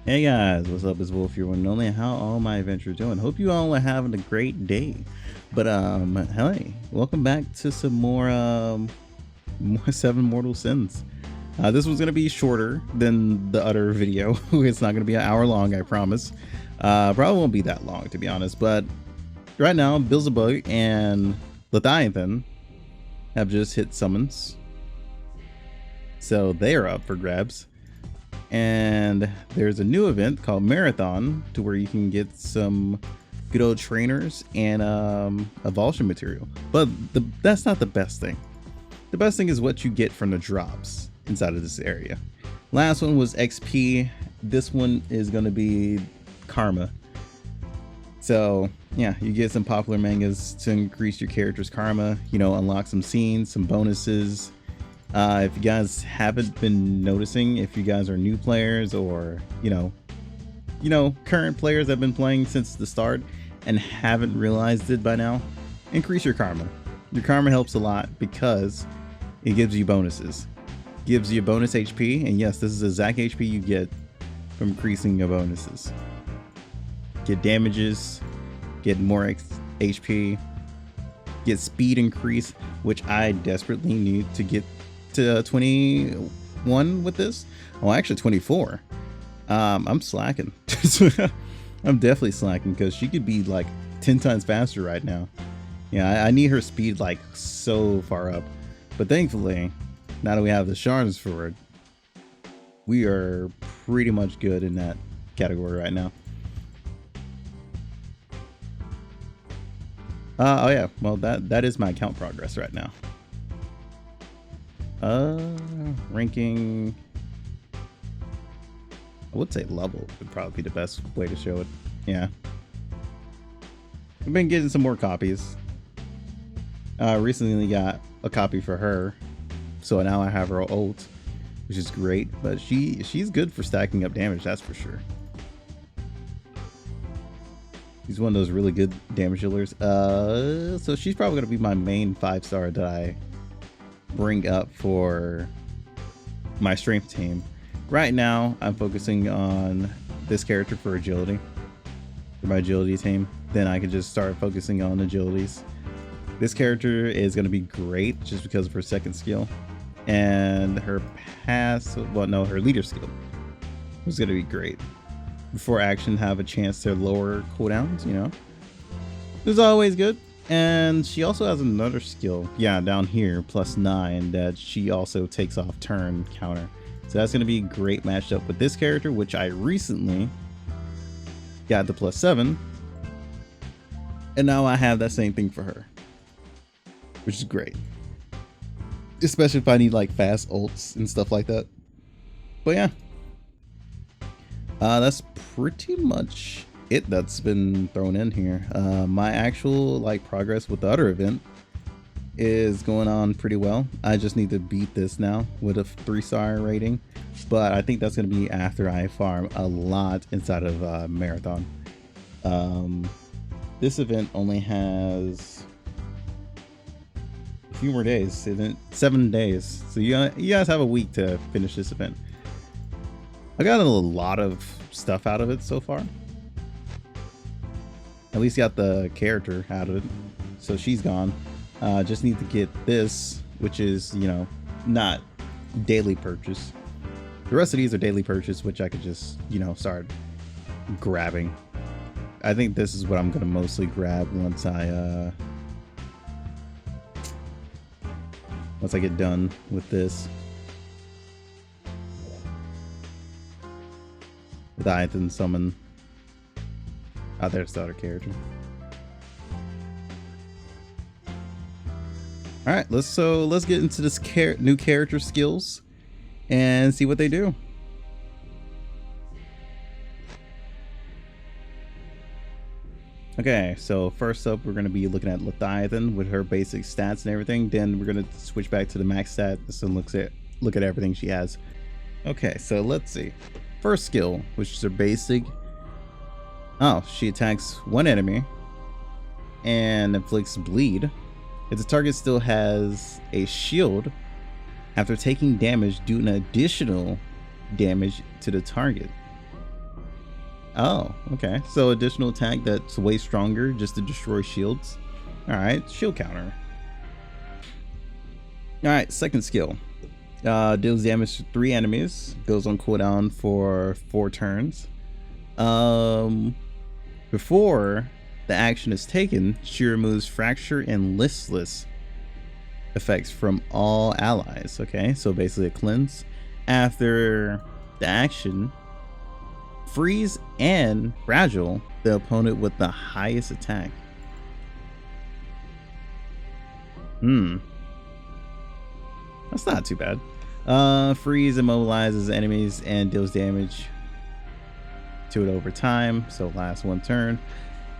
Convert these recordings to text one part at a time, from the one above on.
Hey guys, what's up? It's Wolf, your one and only. How all my adventures doing? Hope you all are having a great day. But hey, welcome back to some more Seven Mortal Sins. This one's gonna be shorter than the other video. It's not gonna be an hour long, I promise. Probably won't be that long, to be honest. But right now, Beelzebub and Leviathan have just hit summons, so they are up for grabs. And there's a new event called Marathon, to where you can get some good old trainers and avulsion material. But that's not the best thing. The best thing is what you get from the drops inside of this area. Last one was XP. This one is going to be karma. So yeah, you get some popular mangas to increase your character's karma, you know, unlock some scenes, some bonuses. If you guys haven't been noticing, if you guys are new players or you know current players that have been playing since the start and haven't realized it by now, increase your karma. Your karma helps a lot because it gives you bonuses, gives you bonus HP, and yes, this is the exact HP you get from increasing your bonuses. Get damages, get more HP, get speed increase, which I desperately need to get to 21 with this. Oh, actually 24. I'm slacking. I'm definitely slacking because she could be like 10 times faster right now. Yeah, I need her speed like so far up, but thankfully now that we have the shards for it, we are pretty much good in that category right now. Oh yeah, well that is my account progress right now. Ranking, I would say level would probably be the best way to show it. Yeah, I've been getting some more copies. Recently got a copy for her, so now I have her ult, which is great. But she's good for stacking up damage, that's for sure. She's one of those really good damage dealers. So she's probably gonna be my main 5-star that I bring up for my strength team. Right now I'm focusing on this character for agility, for my agility team. Then I can just start focusing on agilities. This character is going to be great just because of her second skill and her her leader skill is going to be great. Before action, have a chance to lower cooldowns, you know, this is always good. And she also has another skill, yeah, down here, +9, that she also takes off turn counter. So that's going to be great matched up with this character, which I recently got the +7. And now I have that same thing for her, which is great. Especially if I need like fast ults and stuff like that. But yeah, that's pretty much it that's been thrown in here. My actual like progress with the other event is going on pretty well. I just need to beat this now with a 3-star rating, but I think that's going to be after I farm a lot inside of Marathon. This event only has a few more days, 7 days, so you guys have a week to finish this event. I got a lot of stuff out of it so far. At least got the character out of it, so she's gone. Just need to get this, which is, you know, not daily purchase. The rest of these are daily purchase, which I could just, you know, start grabbing. I think this is what I'm gonna mostly grab once I get done with this. Leviathan summon. Oh, there's the other character. All right, let's get into this new character skills and see what they do. Okay, so first up, we're going to be looking at Leviathan with her basic stats and everything. Then we're going to switch back to the max stats and look at everything she has. Okay, so let's see. First skill, which is her basic. Oh, she attacks one enemy and inflicts bleed. If the target still has a shield, after taking damage, do an additional damage to the target. Oh, okay. So additional attack that's way stronger just to destroy shields. All right, shield counter. All right, second skill. Deals damage to 3 enemies. Goes on cooldown for 4 turns. Before the action is taken, she removes fracture and listless effects from all allies. Okay, so basically a cleanse. After the action, freeze and fragile the opponent with the highest attack. That's not too bad. Freeze immobilizes enemies and deals damage to it over time, so lasts 1 turn,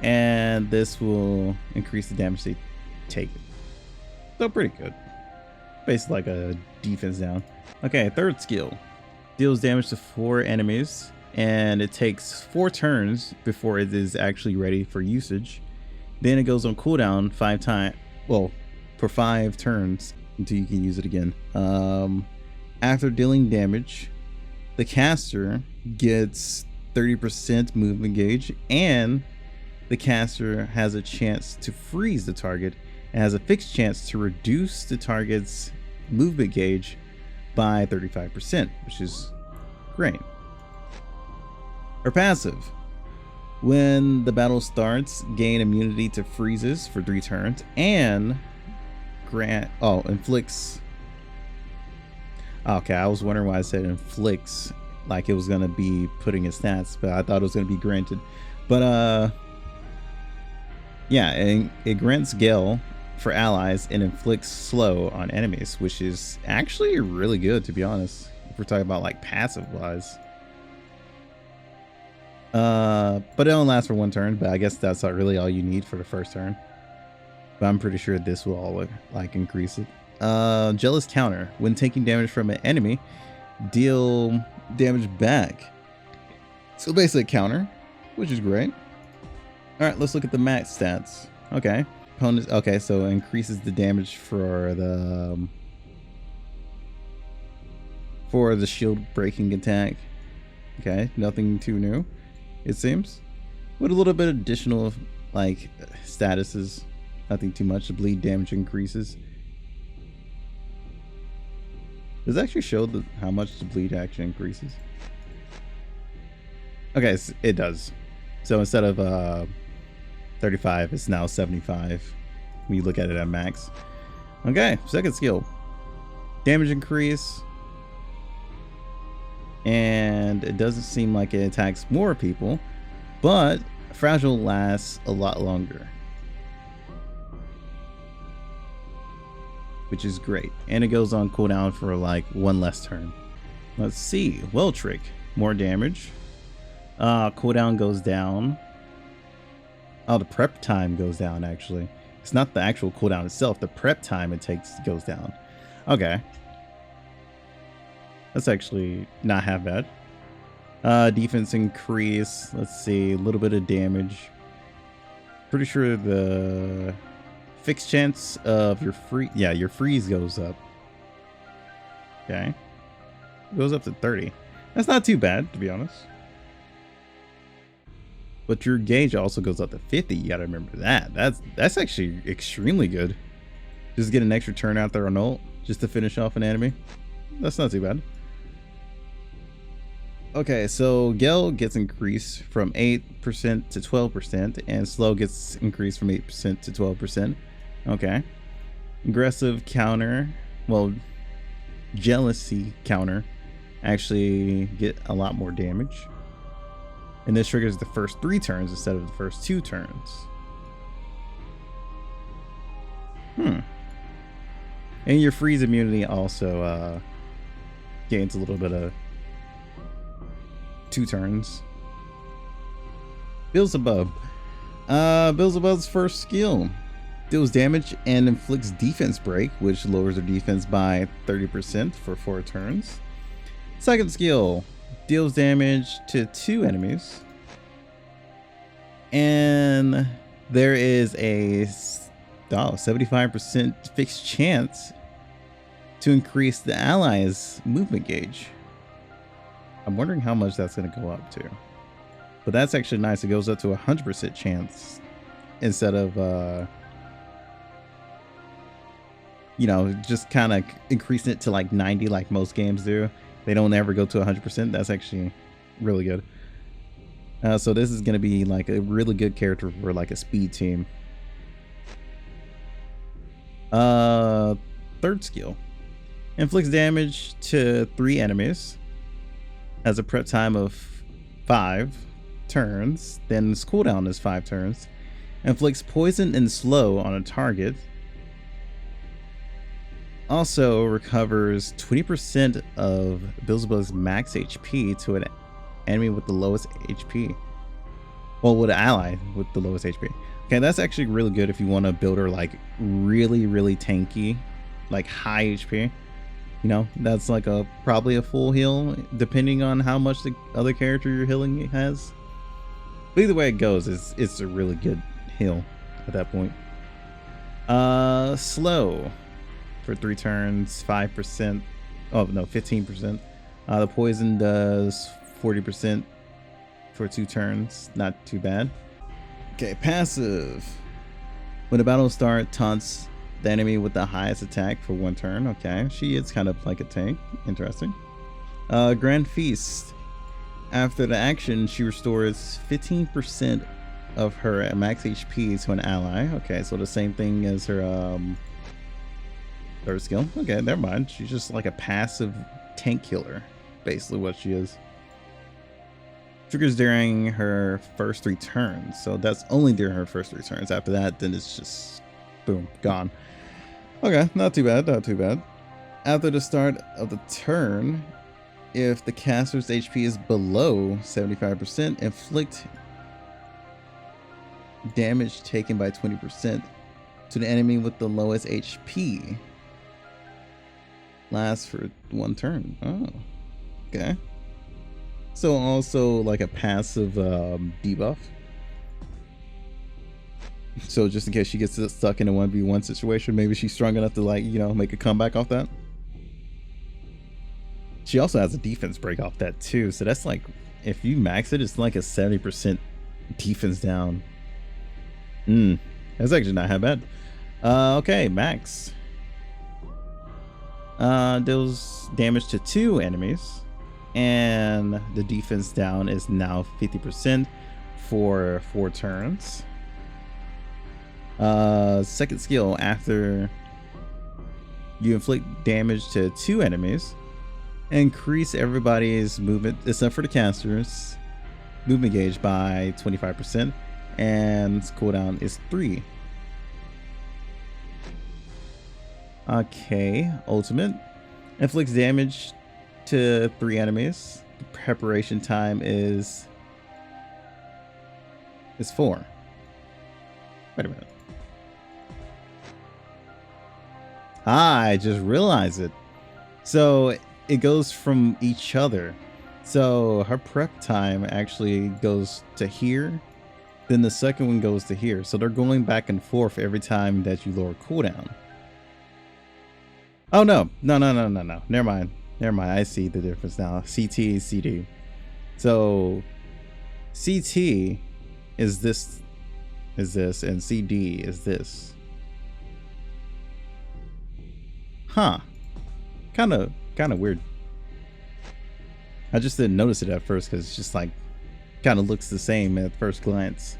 and this will increase the damage they take. So pretty good. Basically like a defense down. Okay, third skill. Deals damage to 4 enemies, and it takes 4 turns before it is actually ready for usage. Then it goes on cooldown 5 times. Well, for 5 turns until you can use it again. After dealing damage, the caster gets 30% movement gauge, and the caster has a chance to freeze the target and has a fixed chance to reduce the target's movement gauge by 35%, which is great. Her passive. When the starts, gain immunity to freezes for 3 turns and inflicts. Okay, I was wondering why I said inflicts, like it was gonna be putting in stats, but I thought it was gonna be granted. But yeah, it grants Gale for allies and inflicts slow on enemies, which is actually really good, to be honest, if we're talking about like passive wise. But it only lasts for 1 turn, but I guess that's not really all you need for the first turn. But I'm pretty sure this will all like increase it. Jealous counter. When taking damage from an enemy, deal damage back. So basically a counter, which is great. All right, let's look at the max stats. Okay, opponents. Okay, so it increases the damage for the shield breaking attack. Okay, nothing too new, it seems. With a little bit of additional like statuses, nothing too much. The bleed damage increases. Does it actually show how much the bleed actually increases? Okay, it does. So instead of 35, it's now 75 when you look at it at max. Okay, second skill. Damage increase. And it doesn't seem like it attacks more people, but fragile lasts a lot longer, which is great. And it goes on cooldown for like 1 less turn. Let's see. Well trick. More damage. Cooldown goes down. Oh, the prep time goes down, actually. It's not the actual cooldown itself. The prep time it takes goes down. Okay. That's actually not half bad. Defense increase. Let's see. A little bit of damage. Pretty sure the fixed chance of your freeze goes up. Okay. It goes up to 30. That's not too bad, to be honest. But your gauge also goes up to 50. You gotta remember that. That's actually extremely good. Just get an extra turn out there on ult just to finish off an enemy. That's not too bad. Okay, so Gale gets increased from 8% to 12%, and Slow gets increased from 8% to 12%. Okay. Aggressive counter, well, jealousy counter actually get a lot more damage. And this triggers the first 3 turns instead of the first 2 turns. And your freeze immunity also gains a little bit of 2 turns. Beelzebub. Beelzebub's first skill deals damage and inflicts defense break, which lowers their defense by 30% for 4 turns. Second skill deals damage to 2 enemies, and there is a 75% fixed chance to increase the allies' movement gauge. I'm wondering how much that's going to go up to. but that's actually nice. It goes up to 100% chance instead of you know, just kind of increasing it to like 90 like most games do. They don't ever go to 100%. That's actually really good. So this is going to be like a really good character for like a speed team. Third skill. Inflicts damage to 3 enemies. Has a prep time of 5 turns. Then its cooldown is 5 turns. Inflicts poison and slow on a target. Also recovers 20% of Beelzebub's max HP to an enemy with the lowest HP. Well, with an ally with the lowest HP. Okay, that's actually really good if you want to build her like really tanky, like high HP. You know, that's like probably a full heal depending on how much the other character you're healing has. But either way it goes, it's a really good heal at that point. Slow for 3 turns, 5%. Oh no, 15%. The poison does 40% for 2 turns. Not too bad. Okay, passive. When the battle starts, taunts the enemy with the highest attack for 1 turn. Okay, she is kind of like a tank. Interesting. Grand Feast. After the action, she restores 15% of her max HP to an ally. Okay, so the same thing as her third skill. Okay, never mind. She's just like a passive tank killer, basically what she is. Triggers during her first 3 turns, so that's only during her first 3 turns. After that, then it's just boom, gone. Okay, not too bad, not too bad. After the start of the turn, if the caster's HP is below 75%, inflict damage taken by 20% to the enemy with the lowest HP. Lasts for 1 turn. Oh, okay. So also like a passive debuff. So just in case she gets stuck in a 1v1 situation, maybe she's strong enough to, like, you know, make a comeback off that. She also has a defense break off that too. So that's like, if you max it, it's like a 70% defense down. That's actually not that bad. Okay, max. Deals damage to 2 enemies. And the defense down is now 50% for 4 turns. Second skill, after you inflict damage to 2 enemies, increase everybody's movement, except for the casters, movement gauge by 25%, and cooldown is 3. Okay, ultimate. Inflicts damage to 3 enemies. The preparation time is 4. Wait a minute. I just realized it. So it goes from each other. So her prep time actually goes to here. Then the second one goes to here. So they're going back and forth every time that you lower cooldown. Oh no. No. Never mind. I see the difference now. CT, CD. So CT is this, and CD is this. Huh. Kind of weird. I just didn't notice it at first because it's just like kind of looks the same at first glance.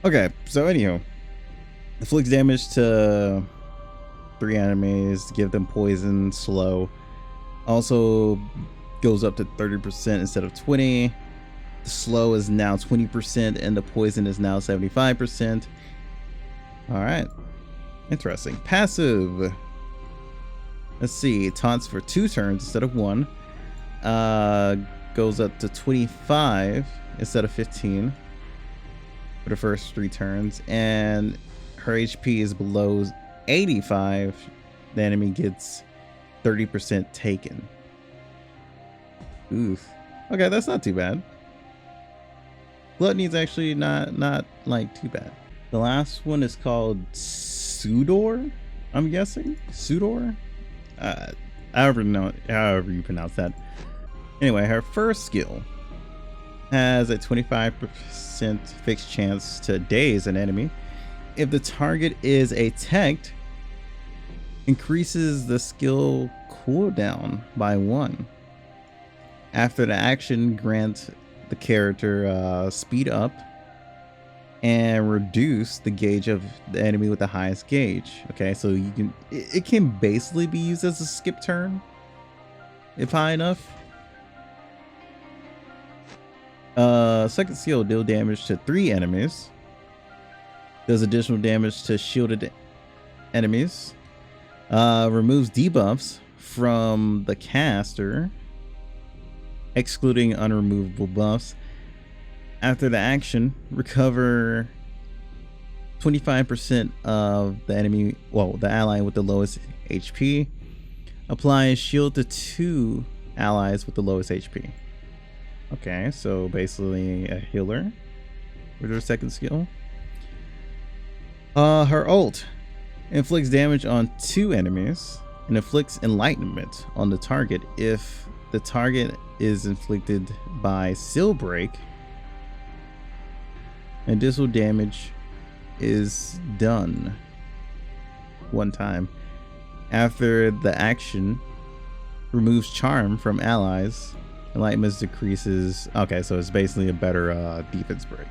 Okay, so anyhow, inflicts damage to 3 enemies, give them poison, slow. Also goes up to 30% instead of 20. The slow is now 20% and the poison is now 75%. All right, interesting. Passive. Let's see, taunts for 2 turns instead of 1. Goes up to 25 instead of 15 for the first 3 turns, and her HP is below 85. The enemy gets 30% taken. Oof. Okay, that's not too bad. Gluttony's actually not like too bad. The last one is called Sudor, I'm guessing. Sudor? However you pronounce that. Anyway, her first skill. has a 25% fixed chance to daze an enemy. If the target is attacked, increases the skill cooldown by 1. After the action, grant the character speed up and reduce the gauge of the enemy with the highest gauge. Okay, so you can it can basically be used as a skip turn if high enough. Second skill, deal damage to 3 enemies. Does additional damage to shielded enemies. Removes debuffs from the caster, excluding unremovable buffs. After the action, recover 25% of the enemy, well, the ally with the lowest HP. Applies shield to 2 allies with the lowest HP. Okay, so basically a healer with her second skill. Her ult inflicts damage on 2 enemies and inflicts enlightenment on the target if the target is inflicted by seal break. Additional damage is done 1 time. After the action, removes charm from allies. Enlightenment decreases. Okay, so it's basically a better defense break.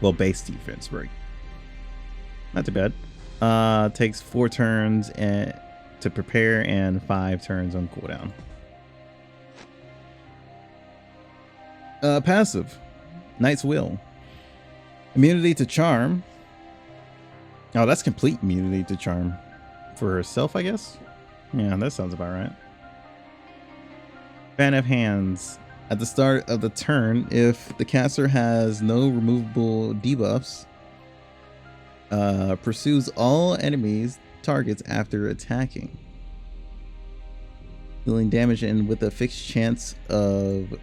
Well, base defense break. Not too bad. Takes 4 turns to prepare and 5 turns on cooldown. Passive, Knight's Will. Immunity to charm. Oh, that's complete immunity to charm for herself, I guess. Yeah, that sounds about right. Fan of Hands. At the start of the turn, if the caster has no removable debuffs, pursues all enemies targets after attacking, dealing damage and with a fixed chance of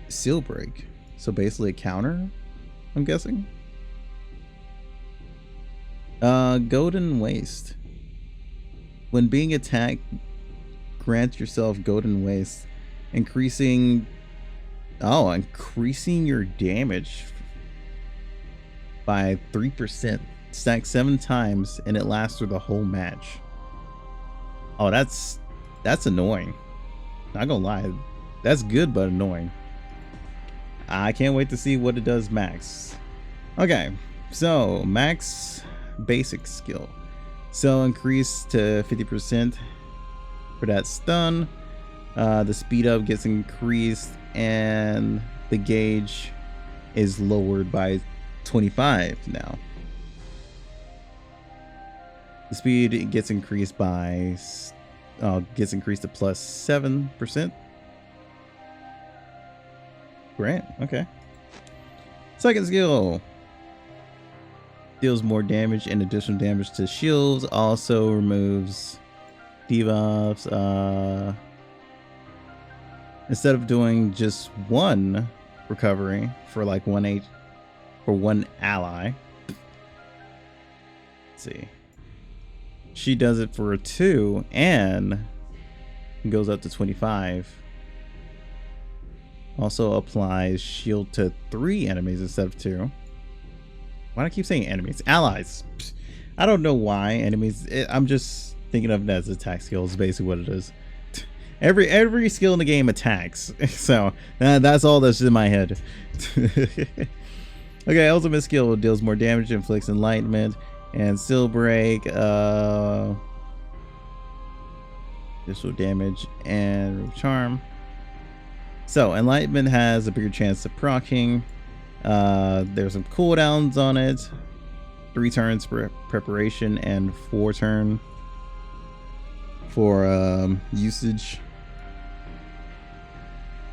seal break. So basically a counter, I'm guessing. Golden Waste. When being attacked, grant yourself Golden Waste, increasing your damage by 3%. Stack 7 times and it lasts through the whole match. Oh, that's annoying. Not gonna lie, that's good but annoying. I can't wait to see what it does max. Okay, so max basic skill. So increase to 50% for that stun. The speed up gets increased and the gauge is lowered by 25 now. The speed gets increased by to plus 7%. Great. Okay. Second skill deals more damage and additional damage to shields. Also removes debuffs. Instead of doing just 1 recovery for like 1 ally. Let's see. She does it for 2 and goes up to 25. Also applies shield to 3 enemies instead of 2. Why do I keep saying enemies? Allies. I don't know why enemies. I'm just thinking of it as attack skill. Is basically what it is. Every skill in the game attacks. So that's all that's in my head. Okay, ultimate skill deals more damage, inflicts enlightenment and seal break. Additional damage and charm. So enlightenment has a bigger chance of proccing. There's some cooldowns on it. 3 turns for preparation and 4 turn for usage.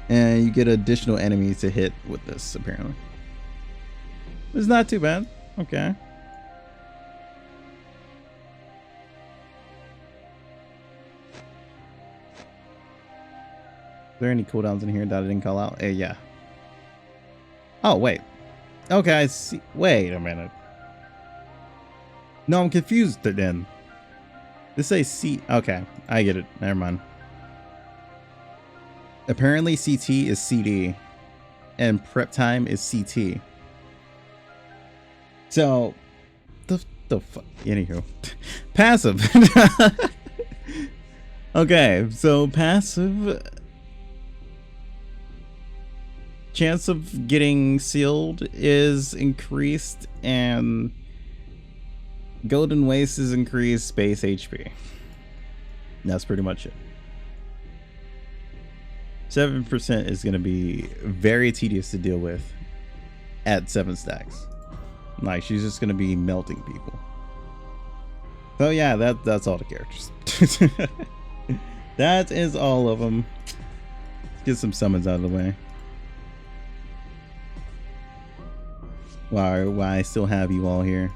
And you get additional enemies to hit with this, apparently. It's not too bad. Okay. Are there any cooldowns in here that I didn't call out? Yeah. Oh, wait. Okay, I see. Wait a minute. No, I'm confused then. This says C. Okay, I get it. Never mind. Apparently CT is CD and prep time is CT. So the fuck, anywho, passive. Okay, so passive, chance of getting sealed is increased, and golden waste is increased space HP. That's pretty much it. 7% is going to be very tedious to deal with at 7 stacks. Like, she's just going to be melting people. So yeah, that's all the characters. That is all of them. Let's get some summons out of the way. Why I still have you all here.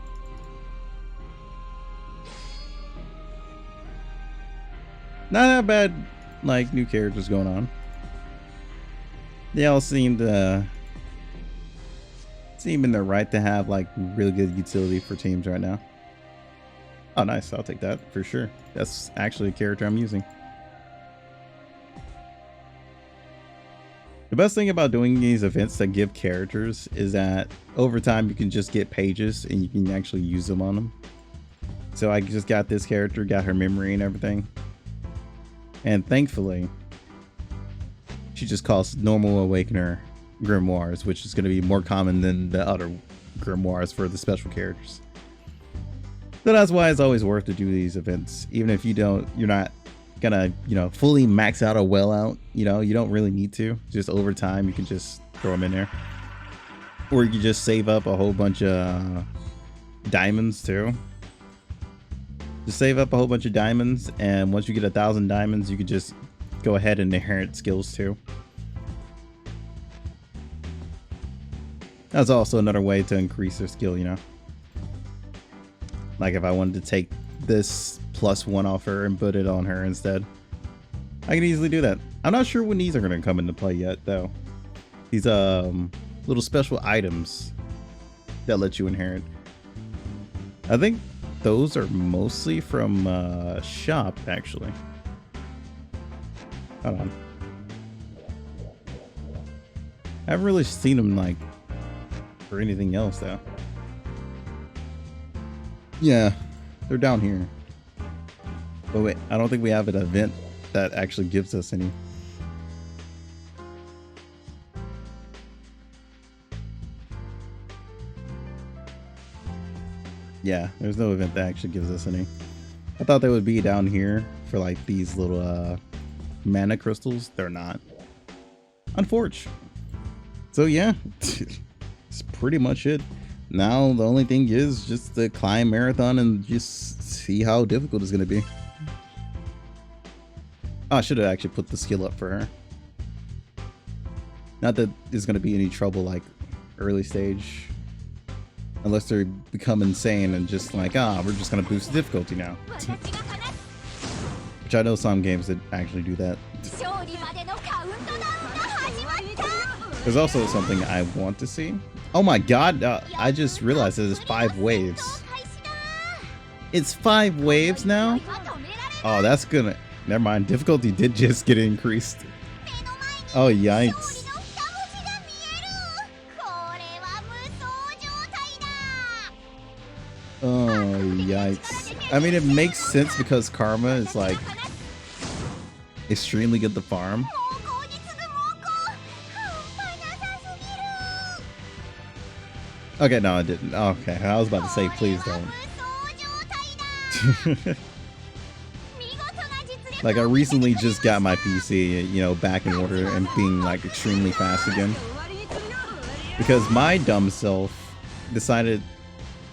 Not that bad, like, new characters going on. They all seem in their right to have like really good utility for teams right now. Oh, nice. I'll take that for sure. That's actually a character I'm using. The best thing about doing these events that give characters is that over time you can just get pages and you can actually use them on them. So I just got this character, got her memory and everything. And thankfully, she just costs normal Awakener grimoires, which is going to be more common than the other grimoires for the special characters. So that's why it's always worth to do these events, even if you're not gonna, fully max out or well out. You don't really need to. Just over time, you can just throw them in there, or you can just save up a whole bunch of diamonds too. Just save up a whole bunch of diamonds, and once you get 1,000 diamonds, you can just go ahead and inherit skills too. That's also another way to increase their skill, Like if I wanted to take this +1 off her and put it on her instead, I can easily do that. I'm not sure when these are going to come into play yet, though. These little special items that let you inherit. I think those are mostly from shop, actually. Hold on. I haven't really seen them like for anything else though. Yeah, they're down here. But wait, I don't think we have an event that actually gives us any. Yeah, there's no event that actually gives us any. I thought they would be down here for like these little mana crystals. They're not, unfortunately. So yeah, it's pretty much it. Now the only thing is just to climb marathon and just see how difficult it's gonna be. Oh, I should have actually put the skill up for her. Not that there's gonna be any trouble like early stage, unless they become insane and just like, we're just gonna boost the difficulty now. Which I know some games that actually do that. There's also something I want to see. Oh my god, I just realized that it's 5 waves. It's 5 waves now? Oh, that's gonna... Never mind, difficulty did just get increased. Oh, yikes. Oh, yikes. I mean, it makes sense because Karma is like extremely good to farm. Okay, no, I didn't. Okay, I was about to say, please don't. Like, I recently just got my PC, back in order and being like extremely fast again. Because my dumb self decided,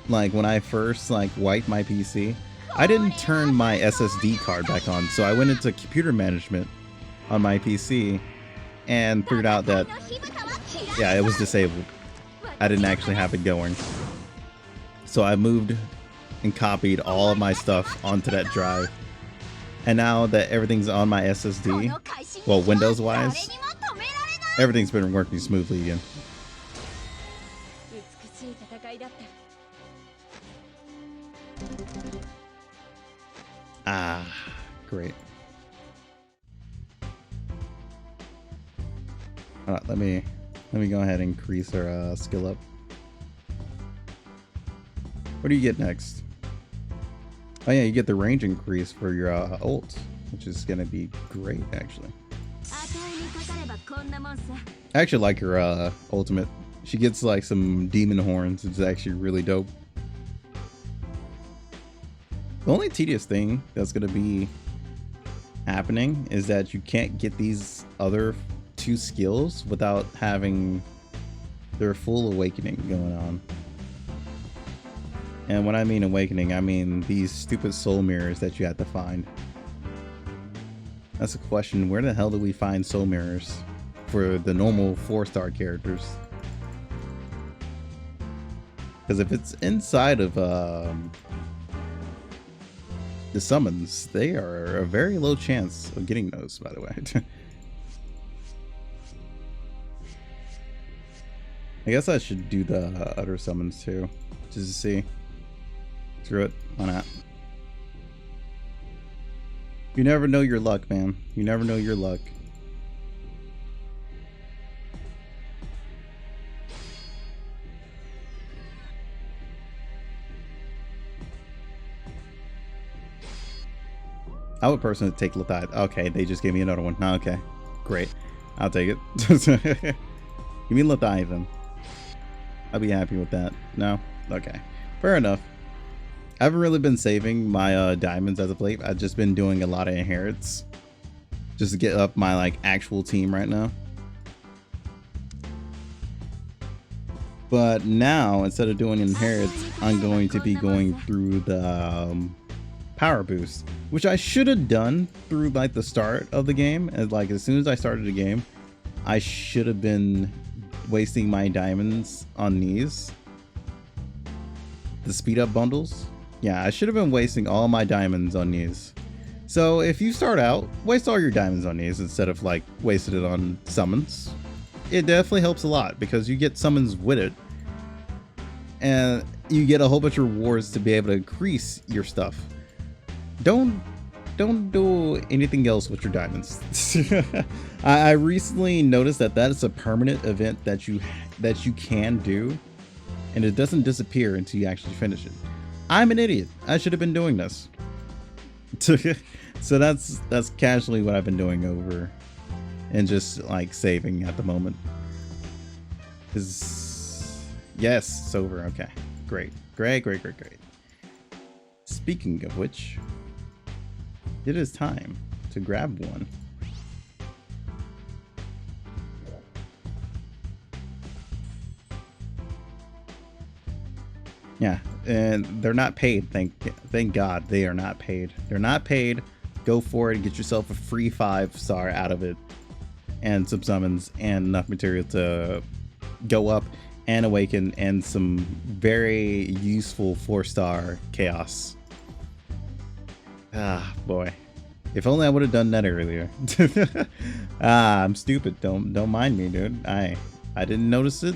like, when I first like wiped my PC, I didn't turn my SSD card back on. So I went into computer management on my PC and figured out that, yeah, it was disabled. I didn't actually have it going. So I moved and copied all of my stuff onto that drive. And now that everything's on my SSD, well, Windows wise, everything's been working smoothly again. Ah, great. All right, let me Let me go ahead and increase our skill up. What do you get next? Oh yeah, you get the range increase for your ult, which is gonna be great actually. I actually like her ultimate. She gets like some demon horns. It's actually really dope. The only tedious thing that's gonna be happening is that you can't get these other 2 skills without having their full awakening going on. And when I mean awakening, I mean these stupid soul mirrors that you have to find. That's a question. Where the hell do we find soul mirrors for the normal 4-star characters? Because if it's inside of the summons, they are a very low chance of getting those, by the way. I guess I should do the other summons too, just to see. Screw it, why not? You never know your luck, man. You never know your luck. I would personally take Leviathan. Okay, they just gave me another one. Okay, great. I'll take it. Give me Leviathan. I'll be happy with that. No? Okay. Fair enough. I haven't really been saving my diamonds as of late. I've just been doing a lot of inherits just to get up my like actual team right now. But now, instead of doing inherits, I'm going to be going through the power boost, which I should have done through like the start of the game. And like as soon as I started the game, I should have been wasting my diamonds on these, the speed up bundles. Yeah, I should have been wasting all my diamonds on these. So if you start out, waste all your diamonds on these instead of like wasting it on summons. It definitely helps a lot because you get summons with it, and you get a whole bunch of rewards to be able to increase your stuff. Don't do anything else with your diamonds. I recently noticed that is a permanent event that you can do, and it doesn't disappear until you actually finish it. I'm an idiot. I should have been doing this. So that's casually what I've been doing over, and just like saving at the moment. Yes, it's over. Okay, great. Speaking of which, it is time to grab one. Yeah, and they're not paid. Thank God they are not paid. They're not paid. Go for it. Get yourself a free 5-star out of it, and some summons and enough material to go up and awaken, and some very useful 4-star chaos. Ah, boy. If only I would have done that earlier. I'm stupid. Don't mind me, dude. I didn't notice it,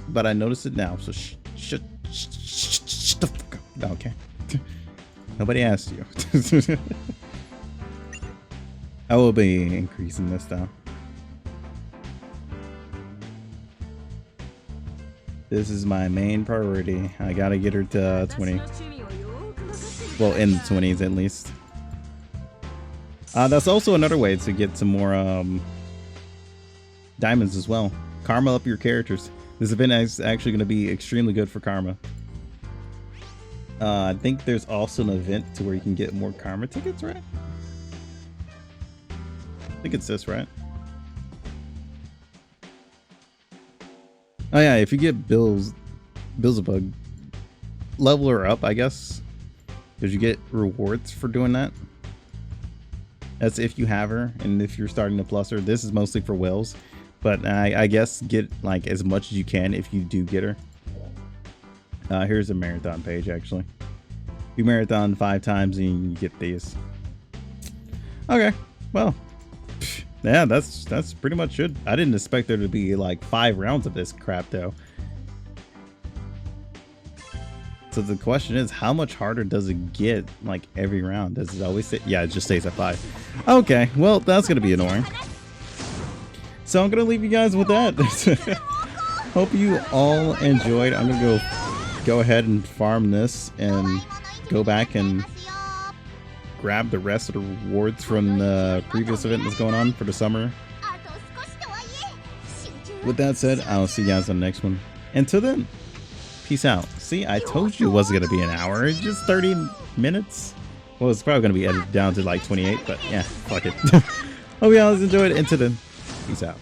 but I noticed it now. So shut the fuck up. Okay. Nobody asked you. I will be increasing this though. This is my main priority. I gotta get her to 20. Well, in the 20s at least. That's also another way to get some more diamonds as well. Karma up your characters. This event is actually going to be extremely good for karma. I think there's also an event to where you can get more karma tickets, right? I think it's this, right? Oh yeah, if you get Beelzebub, level her up, I guess, because you get rewards for doing that. That's if you have her, and if you're starting to plus her. This is mostly for whales, but I guess get like as much as you can if you do get her. Here's a marathon page actually. You marathon 5 times and you get these. Okay, well, yeah, that's pretty much it. I didn't expect there to be like 5 rounds of this crap though. So the question is, how much harder does it get like every round? Does it always say? Yeah, it just stays at 5. Okay, well, that's gonna be annoying. So I'm gonna leave you guys with that. Hope you all enjoyed. I'm gonna go ahead and farm this and go back and grab the rest of the rewards from the previous event that's going on for the summer. With that said, I'll see you guys on the next one. Until then, peace out. See, I told you it wasn't gonna be an hour. It's just 30 minutes. Well, it's probably gonna be edited down to like 28, but yeah, fuck it. Hope you guys enjoyed it. Until then, peace out.